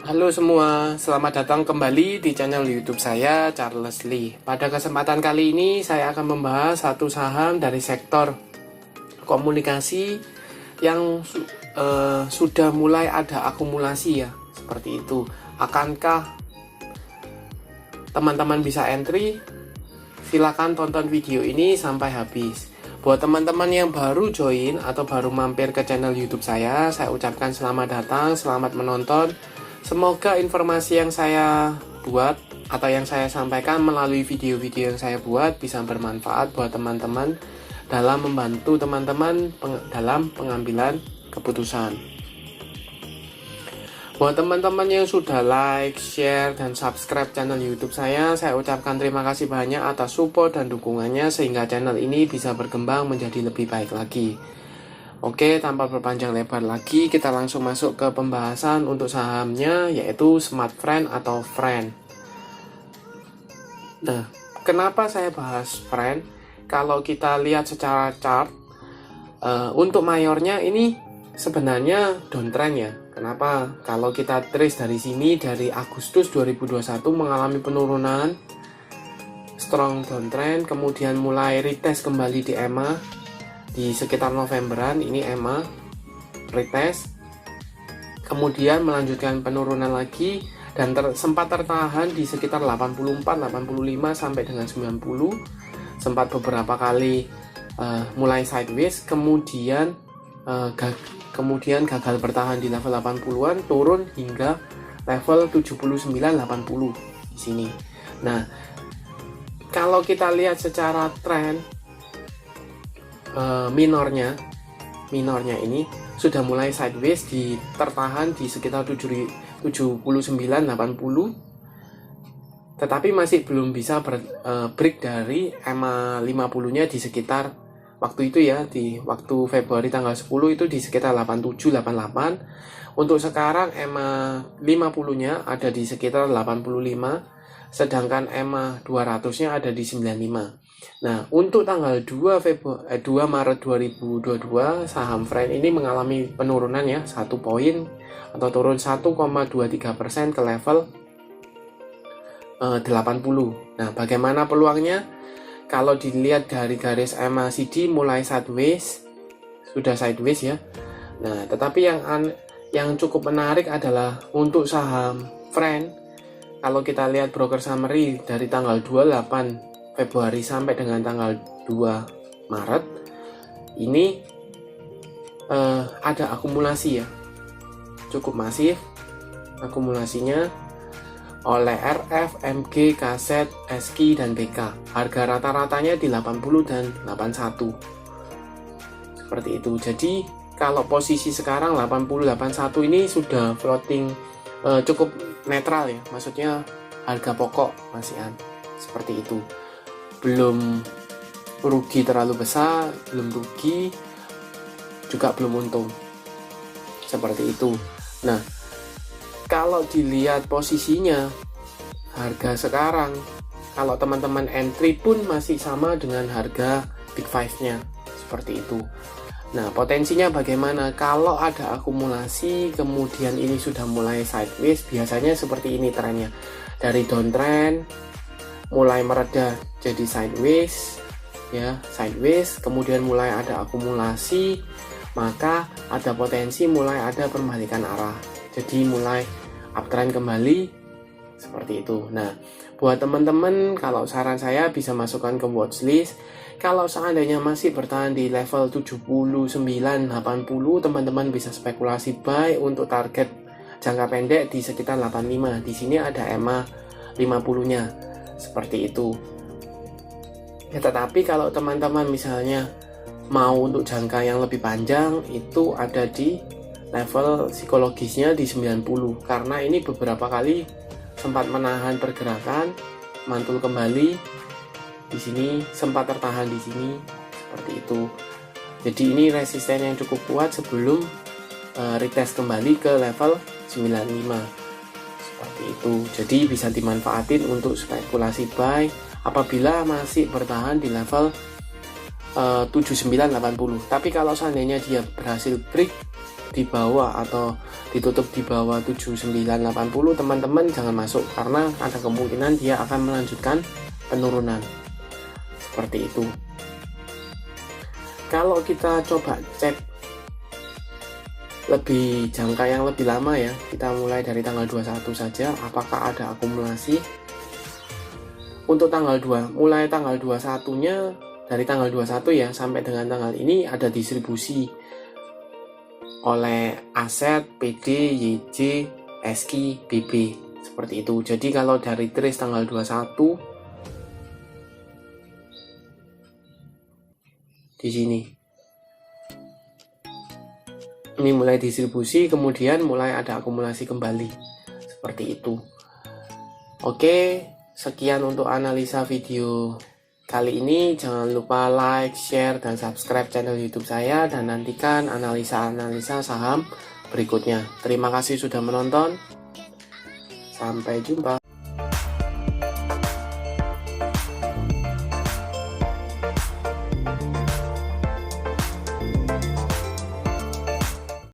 Halo semua, selamat datang kembali di channel YouTube saya, Charles Lee. Pada kesempatan kali ini, saya akan membahas satu saham dari sektor komunikasi yang sudah mulai ada akumulasi ya, seperti itu. Akankah teman-teman bisa entry? Silakan tonton video ini sampai habis. Buat teman-teman yang baru join atau baru mampir ke channel YouTube saya ucapkan selamat datang, selamat menonton. Semoga informasi yang saya buat atau yang saya sampaikan melalui video-video yang saya buat bisa bermanfaat buat teman-teman dalam membantu teman-teman dalam pengambilan keputusan. Buat teman-teman yang sudah like, share, dan subscribe channel YouTube saya ucapkan terima kasih banyak atas support dan dukungannya sehingga channel ini bisa berkembang menjadi lebih baik lagi. Oke, tanpa berpanjang lebar lagi, kita langsung masuk ke pembahasan untuk sahamnya, yaitu Smartfren atau Fren. Nah, kenapa saya bahas Fren? Kalau kita lihat secara chart, untuk mayornya ini sebenarnya downtrend ya. Kenapa? Kalau kita trace dari sini, dari Agustus 2021 mengalami penurunan, strong downtrend, kemudian mulai retest kembali di EMA, di sekitar Novemberan ini EMA retest, kemudian melanjutkan penurunan lagi dan sempat tertahan di sekitar 84, 85 sampai dengan 90, sempat beberapa kali mulai sideways, kemudian gagal bertahan di level 80-an, turun hingga level 79-80 di sini. Nah, kalau kita lihat secara tren minornya ini sudah mulai sideways, tertahan di sekitar 79-80, tetapi masih belum bisa break dari EMA 50 nya di sekitar waktu itu ya, di waktu Februari tanggal 10 itu di sekitar 87-88. Untuk sekarang EMA 50 nya ada di sekitar 85, sedangkan EMA 200 nya ada di 95. Nah, untuk tanggal 2 Maret 2022, saham Fren ini mengalami penurunan ya, 1 poin atau turun 1,23% ke level 80. Nah, bagaimana peluangnya? Kalau dilihat dari garis MACD mulai sideways, sudah sideways ya. Nah, tetapi yang cukup menarik adalah untuk saham Fren. Kalau kita lihat broker summary dari tanggal 28 Februari sampai dengan tanggal 2 Maret ini ada akumulasi ya, cukup masif akumulasinya oleh RF, MG, KZ, SKI, dan BK. Harga rata-ratanya di 80 dan 81 seperti itu. Jadi kalau posisi sekarang 80-81 ini sudah floating, cukup netral ya, maksudnya harga pokok masih seperti itu, belum rugi terlalu besar, belum rugi juga belum untung, seperti itu. Nah, kalau dilihat posisinya harga sekarang, kalau teman-teman entry pun masih sama dengan harga Big Five nya, seperti itu. Nah, potensinya bagaimana? Kalau ada akumulasi kemudian ini sudah mulai sideways, biasanya seperti ini trennya, dari downtrend mulai mereda jadi sideways ya, sideways, kemudian mulai ada akumulasi, maka ada potensi mulai ada perbalikan arah, jadi mulai uptrend kembali seperti itu. Nah, buat teman-teman, kalau saran saya bisa masukkan ke watchlist. Kalau seandainya masih bertahan di level 79-80, teman-teman bisa spekulasi buy untuk target jangka pendek di sekitar 85. Di sini ada EMA 50 nya seperti itu ya. Tetapi kalau teman-teman misalnya mau untuk jangka yang lebih panjang, itu ada di level psikologisnya di 90, karena ini beberapa kali sempat menahan pergerakan, mantul kembali di sini, sempat tertahan di sini seperti itu. Jadi ini resisten yang cukup kuat sebelum retest kembali ke level 95 seperti itu. Jadi bisa dimanfaatin untuk spekulasi buy apabila masih bertahan di level 79-80. Tapi kalau seandainya dia berhasil break di bawah atau ditutup di bawah 7980, teman-teman jangan masuk karena ada kemungkinan dia akan melanjutkan penurunan seperti itu. Kalau kita coba cek lebih jangka yang lebih lama ya, kita mulai dari tanggal 21 saja, apakah ada akumulasi. Untuk tanggal 2, mulai tanggal 21 nya, dari tanggal 21 ya sampai dengan tanggal ini ada distribusi oleh aset, PD, YJ, SKI, BB seperti itu. Jadi kalau dari trace tanggal 21 di sini ini mulai distribusi, kemudian mulai ada akumulasi kembali seperti itu. Oke, sekian untuk analisa video kali ini. Jangan lupa like, share, dan subscribe channel YouTube saya, dan nantikan analisa-analisa saham berikutnya. Terima kasih sudah menonton. Sampai jumpa.